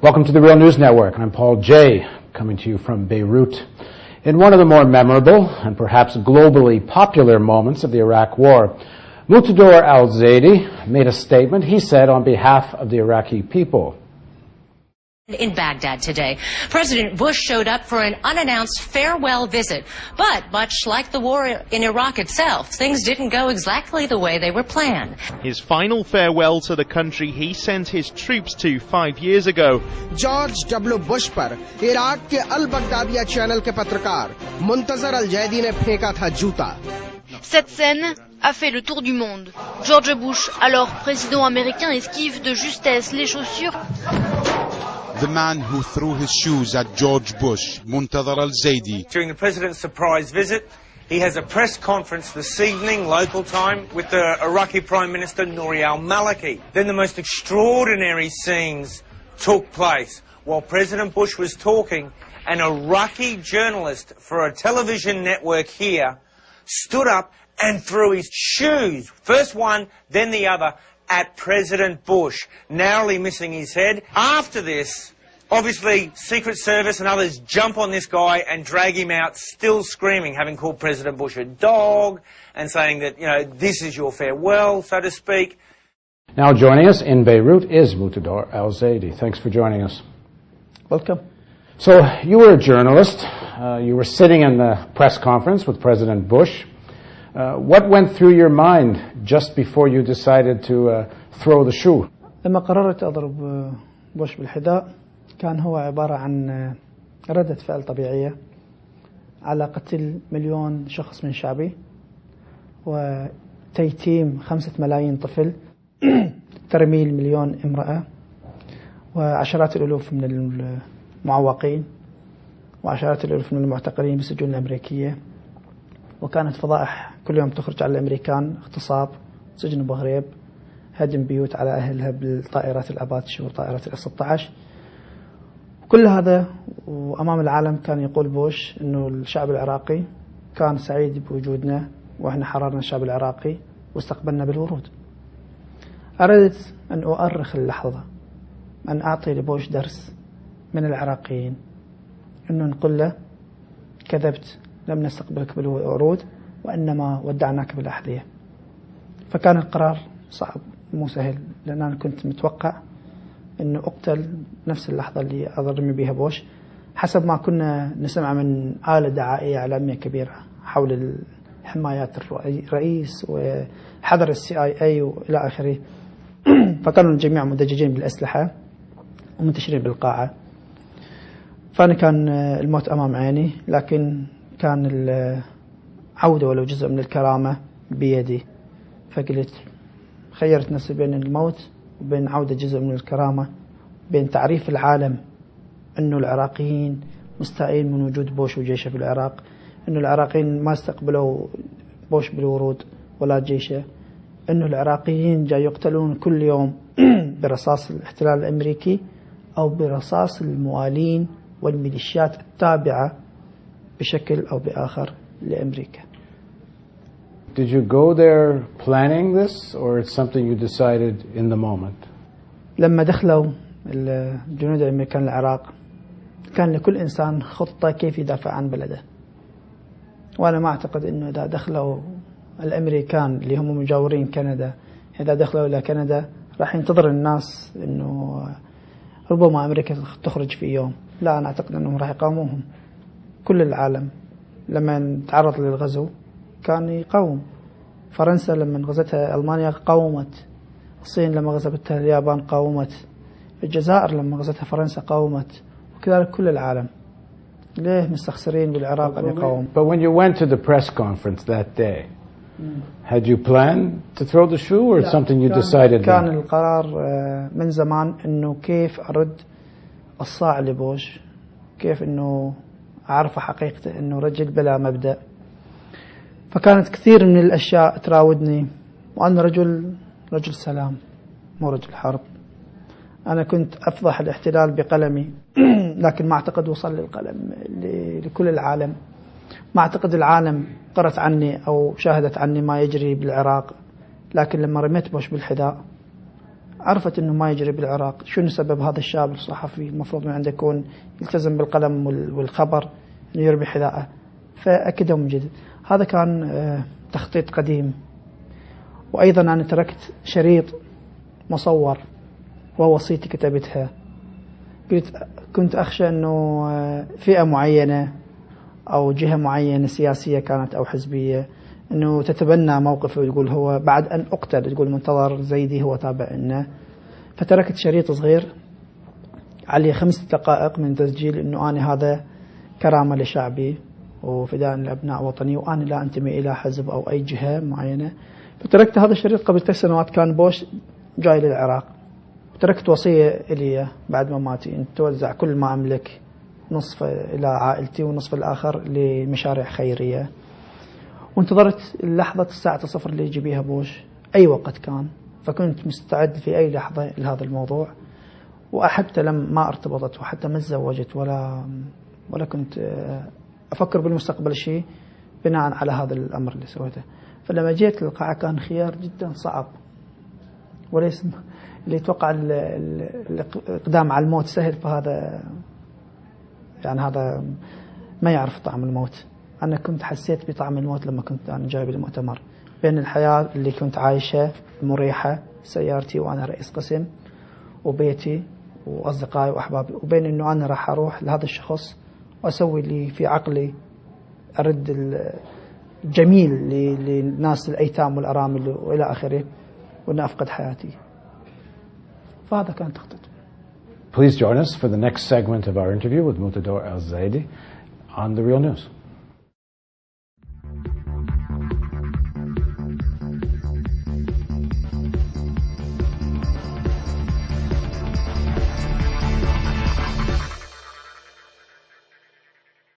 Welcome to the Real News Network. I'm Paul Jay, coming to you from Beirut. In one of the more memorable and perhaps globally popular moments of the Iraq War, Muntadhar Al-Zaidi made a statement, he said, on behalf of the Iraqi people. In Baghdad today, President Bush showed up for an unannounced farewell visit. But much like the war in Iraq itself, things didn't go exactly the way they were planned. His final farewell to the country he sent his troops to 5 years ago. George W. Bush पर इराक के अल बगदादिया चैनल के पत्रकार मुंतजर अल जैदी ने फेंका था जूता. Cette scène a fait le tour du monde. George Bush, alors président américain, esquive de justesse les chaussures. The man who threw his shoes at George Bush, Muntadhar Al Zaidi. During the president's surprise visit, he has a press conference this evening, local time, with the Iraqi Prime Minister Nouri al-Maliki. Then the most extraordinary scenes took place. While President Bush was talking, an Iraqi journalist for a television network here stood up and threw his shoes, first one, then the other, at President Bush, narrowly missing his head. After this, obviously, Secret Service and others jump on this guy and drag him out, still screaming, having called President Bush a dog and saying that, you know, this is your farewell, so to speak. Now joining us in Beirut is Muntadhar Al-Zaidi. Thanks for joining us. Welcome. So you were a journalist. You were sitting in the press conference with President Bush. What went through your mind just before you decided to throw the shoe? لما قررت أضرب بوش بالحذاء كان هو عبارة عن ردة فعل طبيعية على قتل 1,000,000 شخص من شعبي وتيتيم 5 ملايين طفل ترميل 1,000,000 امرأة وعشرات الألوف من المعوقين وعشرات الألوف من المعتقلين بالسجون الأمريكية. وكانت فضائح كل يوم تخرج على الأمريكان: اغتصاب، سجن أبو غريب، هدم بيوت على أهلها بالطائرات الأباتش وطائرات ال-16. كل هذا وأمام العالم كان يقول بوش إنه الشعب العراقي كان سعيد بوجودنا وإحنا حررنا الشعب العراقي واستقبلنا بالورود. أردت أن أؤرخ اللحظة، أن أعطي لبوش درس من العراقيين، إنه نقول له كذبت، لم نستقبلك بالورود وإنما ودعناك بالأحذية. فكان القرار صعب مو سهل، لأن أنا كنت متوقع أنه أقتل نفس اللحظة اللي أضرمي بها بوش، حسب ما كنا نسمع من آلة دعائية إعلامية كبيرة حول حمايات الرئيس وحذر CIA وإلى آخره. فكانوا الجميع مدججين بالأسلحة ومنتشرين بالقاعة. فأنا كان الموت أمام عيني، لكن كان العودة ولو جزء من الكرامة بيدي. فقلت خيرت نفسي بين الموت وبين عودة جزء من الكرامة، بين تعريف العالم أنه العراقيين مستائين من وجود بوش وجيشه في العراق، أنه العراقيين ما استقبلوا بوش بالورود ولا جيشه، أنه العراقيين جاي يقتلون كل يوم برصاص الاحتلال الأمريكي أو برصاص الموالين والميليشيات التابعة بشكل أو بآخر لأمريكا. Did you go there planning this, or it's something you decided in the moment? لما دخلوا الجنود الأمريكان العراق كان لكل إنسان خطة كيف يدافع عن بلده. وأنا ما أعتقد إنه إذا دخلوا الأمريكان اللي هم مجاورين كندا، إذا دخلوا إلى كندا راح ينتظر الناس إنه ربما أمريكا تخرج في يوم. لا، أنا أعتقد أنهم راح يقاوموهم. كل العالم لما تعرض للغزو كان يقاوم. فرنسا لما غزتها ألمانيا قاومت، الصين لما غزتها اليابان قاومت، الجزائر لما غزتها فرنسا قاومت، وكذلك كل العالم. ليه مستخسرين بالعراق أن يقاوم؟ But when you went to the press conference that day, had you planned to throw the shoe, or something you decided? كان القرار من زمان إنه كيف أرد الصاع لبوش، كيف إنه أعرف حقيقته إنه رجل بلا مبدأ. فكانت كثير من الأشياء تراودني، وأنا رجل سلام مو رجل حرب. أنا كنت أفضح الاحتلال بقلمي، لكن ما أعتقد وصل للقلم لكل العالم. ما أعتقد العالم قرأت عني أو شاهدت عني ما يجري بالعراق. لكن لما رميت بوش بالحذاء عرفت أنه ما يجري بالعراق. شنو سبب هذا الشاب الصحفي المفروض أنه عنده يكون يلتزم بالقلم والخبر أنه يرمي حذاءه، فأكده من جديد. هذا كان تخطيط قديم. وأيضا أنا تركت شريط مصور ووصيتي كتبتها. كنت أخشى أنه فئة معينة أو جهة معينة سياسية كانت أو حزبية أنه تتبنى موقفه وتقول هو بعد أن أقتل تقول منتظر الزيدي هو تابع لنا. فتركت شريط صغير عليه 5 دقائق من تسجيل أنه أنا هذا كرامة لشعبي وفداء لأبناء وطني وأنا لا أنتمي إلى حزب أو أي جهة معينة. فتركت هذا الشريط قبل 3 سنوات. كان بوش جاي للعراق، تركت وصية إلي بعد ما ماتي أن توزع كل ما أملك، نصف إلى عائلتي ونصف الآخر لمشاريع خيرية. وانتظرت لحظة الساعة 0 اللي يجي بيها بوش أي وقت كان، فكنت مستعد في أي لحظة لهذا الموضوع. وحتى ما ارتبطت وحتى ما تزوجت ولا كنت أفكر بالمستقبل شيء بناء على هذا الأمر اللي سويته. فلما جيت للقاعة كان خيار جدا صعب، وليس اللي يتوقع الإقدام على الموت سهل، فهذا يعني هذا ما يعرف طعم الموت. أنا كنت حسيت بطعم الموت لما كنت أنا جاي بالمؤتمر، بين الحياة اللي كنت عايشة مريحة، سيارتي وأنا رئيس قسم وبيتي وأصدقائي وأحبابي، وبين أنه أنا راح أروح لهذا الشخص وأسوي اللي في عقلي، أرد الجميل للناس الأيتام والأرامل وإلى آخره، وأن أفقد حياتي. فهذا كان تخطيط. Please join us for the next segment of our interview with Muntadhar Al-Zaidi on The Real News.